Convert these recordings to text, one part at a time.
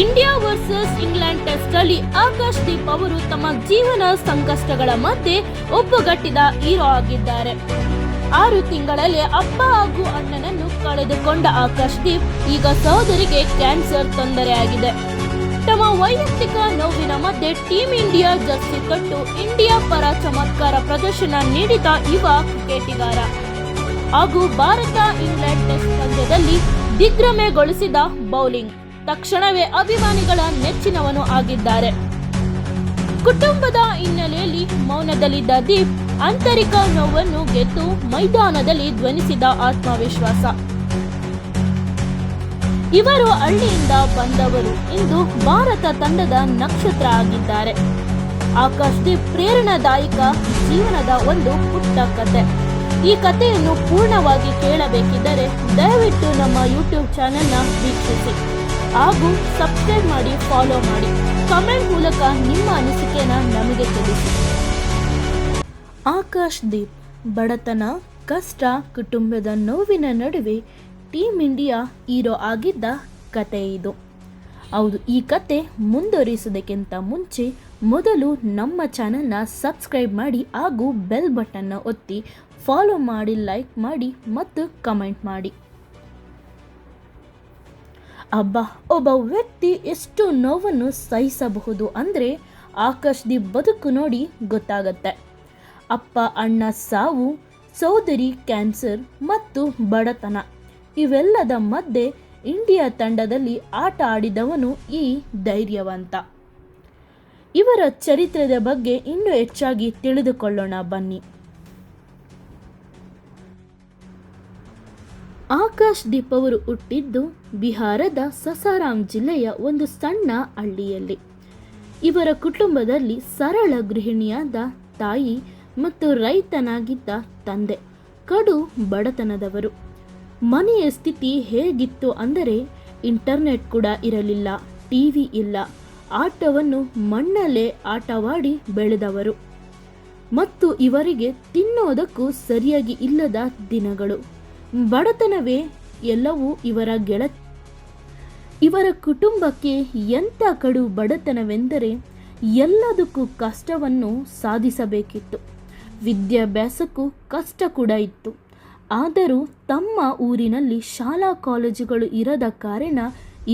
India versus England test ಅಲ್ಲಿ ಆಕಾಶ್ ದೀಪ್ ಅವರು ತಮ್ಮ ಜೀವನ ಸಂಕಷ್ಟಗಳ ಮಧ್ಯೆ ಒಪ್ಪುಗಟ್ಟಿದ ಹೀರೋ ಆಗಿದ್ದಾರೆ. 6 ತಿಂಗಳಲ್ಲಿ ಅಪ್ಪ ಹಾಗೂ ಅಣ್ಣನನ್ನು ಕಳೆದುಕೊಂಡ ಆಕಾಶ್ ದೀಪ್ ಈಗ ಸಹೋದರಿಗೆ ಕ್ಯಾನ್ಸರ್ ತೊಂದರೆಯಾಗಿದೆ. ತಮ್ಮ ವೈಯಕ್ತಿಕ ನೋವಿನ ಮಧ್ಯೆ ಟೀಂ ಇಂಡಿಯಾ ಜರ್ಸಿ ತೊಟ್ಟು ಇಂಡಿಯಾ ಪರ ಚಮತ್ಕಾರ ಪ್ರದರ್ಶನ ನೀಡಿದ ಯುವ ಕ್ರಿಕೆಟಿಗಾರ ಹಾಗೂ ಭಾರತ ಇಂಗ್ಲೆಂಡ್ ಟೆಸ್ಟ್ ಪಂದ್ಯದಲ್ಲಿ ದಿಗ್ಭ್ರಮೆಗೊಳಿಸಿದ ಬೌಲಿಂಗ್ ತಕ್ಷಣವೇ ಅಭಿಮಾನಿಗಳ ನೆಚ್ಚಿನವನು ಆಗಿದ್ದಾರೆ. ಕುಟುಂಬದ ಹಿನ್ನೆಲೆಯಲ್ಲಿ ಮೌನದಲ್ಲಿದ್ದ ದೀಪ್ ಆಂತರಿಕ ನೋವನ್ನು ಗೆದ್ದು ಮೈದಾನದಲ್ಲಿ ಧ್ವನಿಸಿದ ಆತ್ಮವಿಶ್ವಾಸ. ಇವರು ಹಳ್ಳಿಯಿಂದ ಬಂದವರು, ಇಂದು ಭಾರತ ತಂಡದ ನಕ್ಷತ್ರ ಆಗಿದ್ದಾರೆ. ಆಕಾಶ್ ದೀಪ್ ಪ್ರೇರಣಾದಾಯಕ ಜೀವನದ ಒಂದು ಪುಟ್ಟ ಕತೆ. ಈ ಕಥೆಯನ್ನು ಪೂರ್ಣವಾಗಿ ಕೇಳಬೇಕಿದ್ದರೆ ದಯವಿಟ್ಟು ನಮ್ಮ ಯೂಟ್ಯೂಬ್ ಚಾನೆಲ್ನ ವೀಕ್ಷಿಸಿ ಹಾಗೂ ಸಬ್ಸ್ಕ್ರೈಬ್ ಮಾಡಿ, ಫಾಲೋ ಮಾಡಿ. ಕಮೆಂಟ್ ಮೂಲಕ ನಿಮ್ಮ ಅನಿಸಿಕೆನ ನಮಗೆ ತಿಳಿಸಿ. ಆಕಾಶ್ ದೀಪ್ ಬಡತನ, ಕಷ್ಟ, ಕುಟುಂಬದ ನೋವಿನ ನಡುವೆ ಟೀಮ್ ಇಂಡಿಯಾ ಹೀರೋ ಆಗಿದ್ದ ಕತೆ ಇದು. ಹೌದು, ಈ ಕತೆ ಮುಂದುವರಿಸೋದಕ್ಕಿಂತ ಮುಂಚೆ ಮೊದಲು ನಮ್ಮ ಚಾನಲ್ನ ಸಬ್ಸ್ಕ್ರೈಬ್ ಮಾಡಿ ಹಾಗೂ ಬೆಲ್ ಬಟನ್ನ ಒತ್ತಿ ಫಾಲೋ ಮಾಡಿ, ಲೈಕ್ ಮಾಡಿ ಮತ್ತು ಕಮೆಂಟ್ ಮಾಡಿ. ಒಬ್ಬ ವ್ಯಕ್ತಿ ಎಷ್ಟು ನೋವನ್ನು ಸಹಿಸಬಹುದು ಅಂದರೆ ಆಕಾಶ್ ದೀಪ್ ಬದುಕು ನೋಡಿ ಗೊತ್ತಾಗತ್ತೆ. ಅಪ್ಪ ಅಣ್ಣ ಸಾವು, ಸೋದರಿ ಕ್ಯಾನ್ಸರ್ ಮತ್ತು ಬಡತನ ಇವೆಲ್ಲದ ಮಧ್ಯೆ ಇಂಡಿಯಾ ತಂಡದಲ್ಲಿ ಆಟ ಆಡಿದವನು ಈ ಧೈರ್ಯವಂತ. ಇವರ ಚರಿತ್ರೆಯ ಬಗ್ಗೆ ಇನ್ನೂ ಹೆಚ್ಚಾಗಿ ತಿಳಿದುಕೊಳ್ಳೋಣ ಬನ್ನಿ. ಆಕಾಶ್ ದೀಪ್ ಅವರು ಹುಟ್ಟಿದ್ದು ಬಿಹಾರದ ಸಸಾರಾಮ್ ಜಿಲ್ಲೆಯ ಒಂದು ಸಣ್ಣ ಹಳ್ಳಿಯಲ್ಲಿ. ಇವರ ಕುಟುಂಬದಲ್ಲಿ ಸರಳ ಗೃಹಿಣಿಯಾದ ತಾಯಿ ಮತ್ತು ರೈತನಾಗಿದ್ದ ತಂದೆ ಕಡು ಬಡತನದವರು. ಮನೆಯ ಸ್ಥಿತಿ ಹೇಗಿತ್ತು ಅಂದರೆ ಇಂಟರ್ನೆಟ್ ಕೂಡ ಇರಲಿಲ್ಲ, ಟಿವಿ ಇಲ್ಲ, ಆಟವನ್ನು ಮಣ್ಣಲ್ಲೇ ಆಟವಾಡಿ ಬೆಳೆದವರು ಮತ್ತು ಇವರಿಗೆ ತಿನ್ನೋದಕ್ಕೂ ಸರಿಯಾಗಿ ಇಲ್ಲದ ದಿನಗಳು. ಬಡತನವೇ ಎಲ್ಲವೂ ಇವರ ಕುಟುಂಬಕ್ಕೆ ಎಂಥ ಕಡು ಬಡತನವೆಂದರೆ ಎಲ್ಲದಕ್ಕೂ ಕಷ್ಟವನ್ನು ಸಾಧಿಸಬೇಕಿತ್ತು. ವಿದ್ಯಾಭ್ಯಾಸಕ್ಕೂ ಕಷ್ಟ ಕೂಡ ಇತ್ತು. ಆದರೂ ತಮ್ಮ ಊರಿನಲ್ಲಿ ಶಾಲಾ ಕಾಲೇಜುಗಳು ಇರದ ಕಾರಣ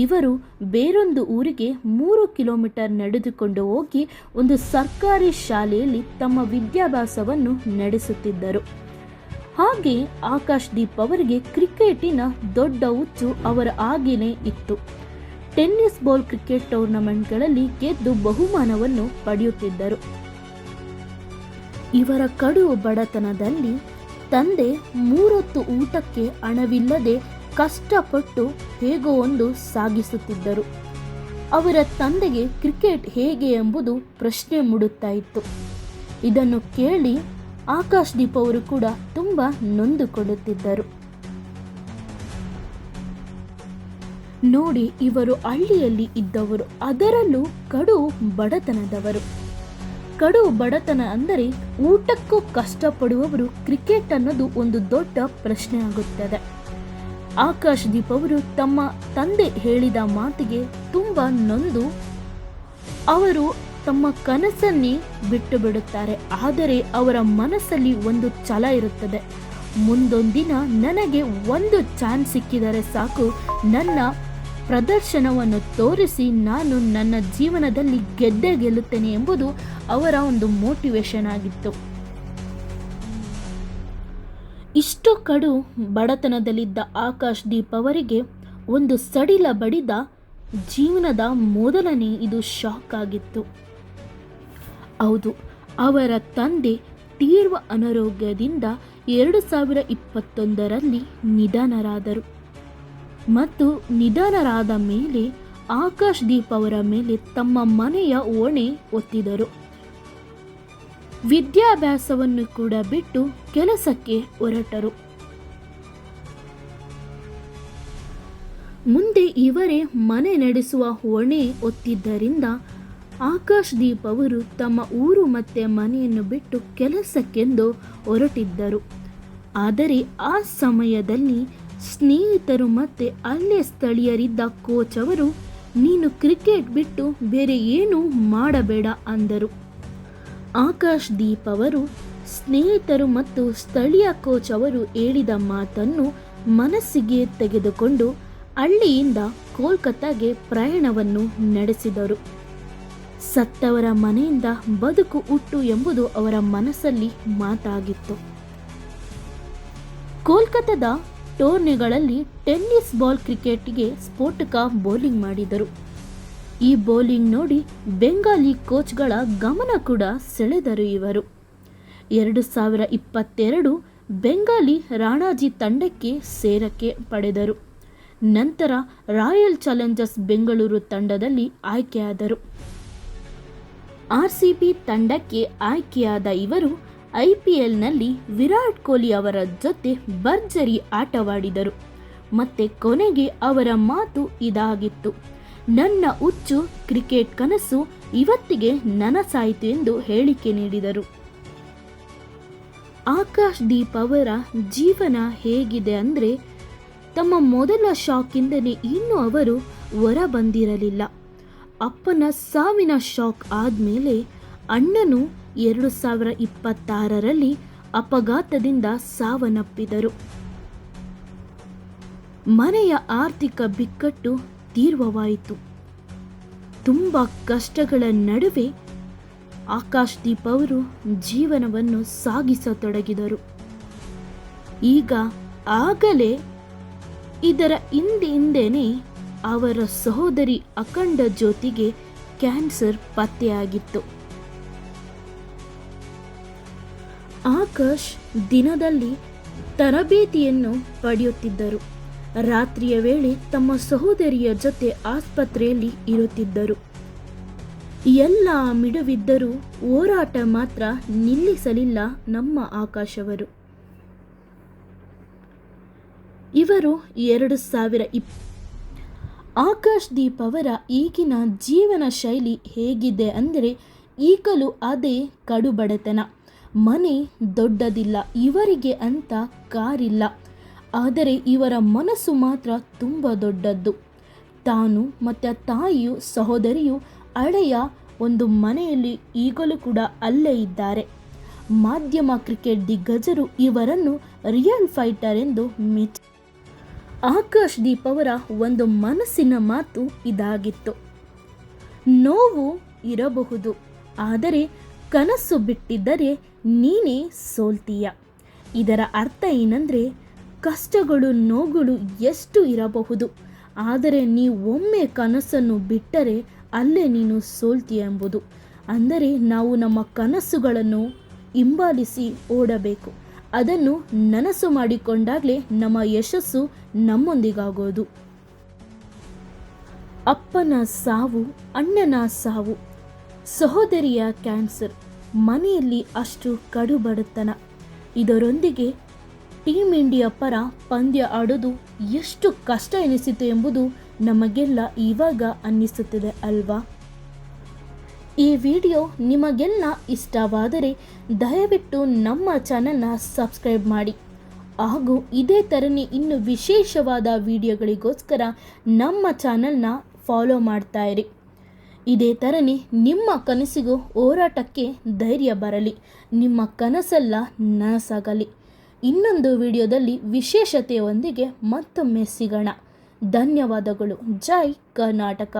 ಇವರು ಬೇರೊಂದು ಊರಿಗೆ 3 ಕಿಲೋಮೀಟರ್ ನಡೆದುಕೊಂಡು ಹೋಗಿ ಒಂದು ಸರ್ಕಾರಿ ಶಾಲೆಯಲ್ಲಿ ತಮ್ಮ ವಿದ್ಯಾಭ್ಯಾಸವನ್ನು ನಡೆಸುತ್ತಿದ್ದರು. ಹಾಗೆ ಆಕಾಶ್ ದೀಪ್ ಅವರಿಗೆ ಕ್ರಿಕೆಟಿನ ದೊಡ್ಡ ಹುಚ್ಚು ಅವರ ಆಗೇನೇ ಇತ್ತು. ಟೆನ್ನಿಸ್ ಬಾಲ್ ಕ್ರಿಕೆಟ್ ಟೂರ್ನಮೆಂಟ್ಗಳಲ್ಲಿ ಗೆದ್ದು ಬಹುಮಾನವನ್ನು ಪಡೆಯುತ್ತಿದ್ದರು. ಇವರ ಕಡು ಬಡತನದಲ್ಲಿ ತಂದೆ 3 ಹೊತ್ತು ಊಟಕ್ಕೆ ಹಣವಿಲ್ಲದೆ ಕಷ್ಟಪಟ್ಟು ಹೇಗೋ ಒಂದು ಸಾಗಿಸುತ್ತಿದ್ದರು. ಅವರ ತಂದೆಗೆ ಕ್ರಿಕೆಟ್ ಹೇಗೆ ಎಂಬುದು ಪ್ರಶ್ನೆ ಮೂಡುತ್ತಾ ಇತ್ತು. ಇದನ್ನು ಕೇಳಿ ಆಕಾಶ್ ದೀಪ್ ಅವರು ಕೂಡ ತುಂಬ ನೊಂದುಕೊಳ್ಳುತ್ತಿದ್ದರು. ನೋಡಿ, ಇವರು ಹಳ್ಳಿಯಲ್ಲಿ ಇದ್ದವರು, ಅದರಲ್ಲೂ ಕಡು ಬಡತನದವರು. ಕಡು ಬಡತನ ಅಂದರೆ ಊಟಕ್ಕೂ ಕಷ್ಟಪಡುವವರು ಕ್ರಿಕೆಟ್ ಅನ್ನೋದು ಒಂದು ದೊಡ್ಡ ಪ್ರಶ್ನೆ ಆಗುತ್ತದೆ. ಆಕಾಶ್ ದೀಪ್ ಅವರು ತಮ್ಮ ತಂದೆ ಹೇಳಿದ ಮಾತಿಗೆ ತುಂಬ ನೊಂದು ಅವರು ತಮ್ಮ ಕನಸನ್ನೇ ಬಿಟ್ಟು ಬಿಡುತ್ತಾರೆ. ಆದರೆ ಅವರ ಮನಸ್ಸಲ್ಲಿ ಒಂದು ಛಲ ಇರುತ್ತದೆ. ಮುಂದೊಂದಿನ ನನಗೆ ಒಂದು ಚಾನ್ಸ್ ಸಿಕ್ಕಿದರೆ ಸಾಕು, ನನ್ನ ಪ್ರದರ್ಶನವನ್ನು ತೋರಿಸಿ ನಾನು ನನ್ನ ಜೀವನದಲ್ಲಿ ಗೆದ್ದೇ ಗೆಲ್ಲುತ್ತೇನೆ ಎಂಬುದು ಅವರ ಒಂದು ಮೋಟಿವೇಶನ್ ಆಗಿತ್ತು. ಇಷ್ಟು ಕಡು ಬಡತನದಲ್ಲಿದ್ದ ಆಕಾಶ್ ದೀಪ್ ಅವರಿಗೆ ಒಂದು ಸಡಿಲ ಬಡಿದ ಜೀವನದ ಮೊದಲನೇ ಇದು ಶಾಕ್ ಆಗಿತ್ತು. ಹೌದು, ಅವರ ತಂದೆ ತೀವ್ರ ಅನಾರೋಗ್ಯದಿಂದ 2021ರಲ್ಲಿ ನಿಧನರಾದರು. ಮತ್ತು ನಿಧನರಾದ ಮೇಲೆ ಆಕಾಶ್ ದೀಪ್ ಅವರ ಮೇಲೆ ತಮ್ಮ ಮನೆಯ ಹೊಣೆ ಹೊತ್ತಿದರು. ವಿದ್ಯಾಭ್ಯಾಸವನ್ನು ಕೂಡ ಬಿಟ್ಟು ಕೆಲಸಕ್ಕೆ ಹೊರಟರು. ಮುಂದೆ ಇವರೇ ಮನೆ ನಡೆಸುವ ಹೊಣೆ ಹೊತ್ತಿದ್ದರಿಂದ ಆಕಾಶ್ ದೀಪ್ ಅವರು ತಮ್ಮ ಊರು ಮತ್ತು ಮನೆಯನ್ನು ಬಿಟ್ಟು ಕೆಲಸಕ್ಕೆಂದು ಹೊರಟಿದ್ದರು. ಆದರೆ ಆ ಸಮಯದಲ್ಲಿ ಸ್ನೇಹಿತರು ಮತ್ತು ಅಲ್ಲೇ ಸ್ಥಳೀಯರಿದ್ದ ಕೋಚ್ ಅವರು ನೀನು ಕ್ರಿಕೆಟ್ ಬಿಟ್ಟು ಬೇರೆ ಏನೂ ಮಾಡಬೇಡ ಅಂದರು. ಆಕಾಶ್ ದೀಪ್ ಅವರು ಸ್ನೇಹಿತರು ಮತ್ತು ಸ್ಥಳೀಯ ಕೋಚ್ ಅವರು ಹೇಳಿದ ಮಾತನ್ನು ಮನಸ್ಸಿಗೆ ತೆಗೆದುಕೊಂಡು ಹಳ್ಳಿಯಿಂದ ಕೋಲ್ಕತ್ತಾಗೆ ಪ್ರಯಾಣವನ್ನು ನಡೆಸಿದರು. ಸತ್ತವರ ಮನೆಯಿಂದ ಬದುಕು ಹುಟ್ಟು ಎಂಬುದು ಅವರ ಮನಸ್ಸಲ್ಲಿ ಮಾತಾಗಿತ್ತು. ಕೋಲ್ಕತ್ತಾದ ಟೂರ್ನಿಗಳಲ್ಲಿ ಟೆನ್ನಿಸ್ ಬಾಲ್ ಕ್ರಿಕೆಟ್ಗೆ ಸ್ಫೋಟಕ ಬೌಲಿಂಗ್ ಮಾಡಿದರು. ಈ ಬೌಲಿಂಗ್ ನೋಡಿ ಬೆಂಗಾಲಿ ಕೋಚ್ಗಳ ಗಮನ ಕೂಡ ಸೆಳೆದರು. ಇವರು 2022 ಬೆಂಗಾಲಿ ರಾಣಾಜಿ ತಂಡಕ್ಕೆ ಸೇರಕ್ಕೆ ಪಡೆದರು. ನಂತರ ರಾಯಲ್ ಚಾಲೆಂಜರ್ಸ್ ಬೆಂಗಳೂರು ತಂಡದಲ್ಲಿ ಆಯ್ಕೆಯಾದರು. RCB ತಂಡಕ್ಕೆ ಆಯ್ಕೆಯಾದ ಇವರು IPLನಲ್ಲಿ ವಿರಾಟ್ ಕೊಹ್ಲಿ ಅವರ ಜೊತೆ ಭರ್ಜರಿ ಆಟವಾಡಿದರು. ಮತ್ತೆ ಕೊನೆಗೆ ಅವರ ಮಾತು ಇದಾಗಿತ್ತು: ನನ್ನ ಹುಚ್ಚು ಕ್ರಿಕೆಟ್ ಕನಸು ಇವತ್ತಿಗೆ ನನಸಾಯಿತು ಎಂದು ಹೇಳಿಕೆ ನೀಡಿದರು. ಆಕಾಶ್ ದೀಪ್ ಅವರ ಜೀವನ ಹೇಗಿದೆ ಅಂದರೆ, ತಮ್ಮ ಮೊದಲ ಶಾಕಿಂದನೇ ಇನ್ನೂ ಅವರು ಹೊರ ಬಂದಿರಲಿಲ್ಲ. ಅಪ್ಪನ ಸಾವಿನ ಶಾಕ್ ಆದಮೇಲೆ ಅಣ್ಣನು 2026ರಲ್ಲಿ ಅಪಘಾತದಿಂದ ಸಾವನ್ನಪ್ಪಿದರು. ಮನೆಯ ಆರ್ಥಿಕ ಬಿಕ್ಕಟ್ಟು ತೀವ್ರವಾಯಿತು. ತುಂಬ ಕಷ್ಟಗಳ ನಡುವೆ ಆಕಾಶ್ ದೀಪ್ ಅವರು ಜೀವನವನ್ನು ಸಾಗಿಸತೊಡಗಿದರು. ಆಗಲೇ ಇದರ ಹಿಂದೆನೇ ಅವರ ಸಹೋದರಿ ಅಖಂಡ ಜ್ಯೋತಿಗೆ ಕ್ಯಾನ್ಸರ್ ಪತ್ತೆಯಾಗಿತ್ತು. ಆಕಾಶ್ ದಿನದಲ್ಲಿ ತರಬೇತಿಯನ್ನು ಪಡೆಯುತ್ತಿದ್ದರು. ರಾತ್ರಿಯ ವೇಳೆ ತಮ್ಮ ಸಹೋದರಿಯ ಜೊತೆ ಆಸ್ಪತ್ರೆಯಲ್ಲಿ ಇರುತ್ತಿದ್ದರು. ಎಲ್ಲ ಮಿಡುವಿದ್ದರೂ ಹೋರಾಟ ಮಾತ್ರ ನಿಲ್ಲಿಸಲಿಲ್ಲ ನಮ್ಮ ಆಕಾಶ್ ಅವರು. ಇವರು 2020 ಆಕಾಶ್ ದೀಪ್ ಅವರ ಈಗಿನ ಜೀವನ ಶೈಲಿ ಹೇಗಿದೆ ಅಂದರೆ, ಈಗಲೂ ಅದೇ ಕಡುಬಡತನ. ಮನೆ ದೊಡ್ಡದಿಲ್ಲ ಇವರಿಗೆ ಅಂತ ಕಾರಿಲ್ಲ. ಆದರೆ ಇವರ ಮನಸ್ಸು ಮಾತ್ರ ತುಂಬ ದೊಡ್ಡದ್ದು. ತಾನು ಮತ್ತು ತಾಯಿಯು ಸಹೋದರಿಯು ಹಳೆಯ ಒಂದು ಮನೆಯಲ್ಲಿ ಈಗಲೂ ಕೂಡ ಅಲ್ಲೇ ಇದ್ದಾರೆ. ಮಾಧ್ಯಮ ಕ್ರಿಕೆಟ್ ದಿಗ್ಗಜರು ಇವರನ್ನು ರಿಯಲ್ ಫೈಟರ್ ಎಂದು ಮೆಚ್ಚಿ. ಆಕಾಶ್ ದೀಪ್ ಅವರ ಒಂದು ಮನಸ್ಸಿನ ಮಾತು ಇದಾಗಿತ್ತು: ನೋವು ಇರಬಹುದು, ಆದರೆ ಕನಸು ಬಿಟ್ಟಿದ್ದರೆ ನೀನೇ ಸೋಲ್ತೀಯ. ಇದರ ಅರ್ಥ ಏನಂದರೆ, ಕಷ್ಟಗಳು ನೋವುಗಳು ಎಷ್ಟು ಇರಬಹುದು, ಆದರೆ ಒಮ್ಮೆ ಕನಸನ್ನು ಬಿಟ್ಟರೆ ಅಲ್ಲೇ ನೀನು ಸೋಲ್ತೀಯ ಎಂಬುದು. ಅಂದರೆ ನಾವು ನಮ್ಮ ಕನಸುಗಳನ್ನು ಹಿಂಬಾಲಿಸಿ ಓಡಬೇಕು. ಅದನ್ನು ನನಸು ಮಾಡಿಕೊಂಡಾಗಲೇ ನಮ್ಮ ಯಶಸ್ಸು ನಮ್ಮೊಂದಿಗಾಗೋದು. ಅಪ್ಪನ ಸಾವು, ಅಣ್ಣನ ಸಾವು, ಸಹೋದರಿಯ ಕ್ಯಾನ್ಸರ್, ಮನೆಯಲ್ಲಿ ಅಷ್ಟು ಕಡುಬಡತನ, ಇದರೊಂದಿಗೆ ಟೀಮ್ ಇಂಡಿಯಾ ಪರ ಪಂದ್ಯ ಆಡೋದು ಎಷ್ಟು ಕಷ್ಟ ಎನಿಸಿತು ಎಂಬುದು ನಮಗೆಲ್ಲ ಇವಾಗ ಅನ್ನಿಸುತ್ತದೆ ಅಲ್ವಾ? ಈ ವಿಡಿಯೋ ನಿಮಗೆಲ್ಲ ಇಷ್ಟವಾದರೆ ದಯವಿಟ್ಟು ನಮ್ಮ ಚಾನಲ್ನ ಸಬ್ಸ್ಕ್ರೈಬ್ ಮಾಡಿ. ಹಾಗೂ ಇದೇ ಥರನೇ ಇನ್ನು ವಿಶೇಷವಾದ ವಿಡಿಯೋಗಳಿಗೋಸ್ಕರ ನಮ್ಮ ಚಾನಲ್ನ ಫಾಲೋ ಮಾಡ್ತಾ ಇರಿ. ಇದೇ ಥರನೇ ನಿಮ್ಮ ಕನಸಿಗೂ ಹೋರಾಟಕ್ಕೆ ಧೈರ್ಯ ಬರಲಿ, ನಿಮ್ಮ ಕನಸೆಲ್ಲ ನನಸಾಗಲಿ. ಇನ್ನೊಂದು ವಿಡಿಯೋದಲ್ಲಿ ವಿಶೇಷತೆಯೊಂದಿಗೆ ಮತ್ತೊಮ್ಮೆ ಸಿಗೋಣ. ಧನ್ಯವಾದಗಳು. ಜೈ ಕರ್ನಾಟಕ.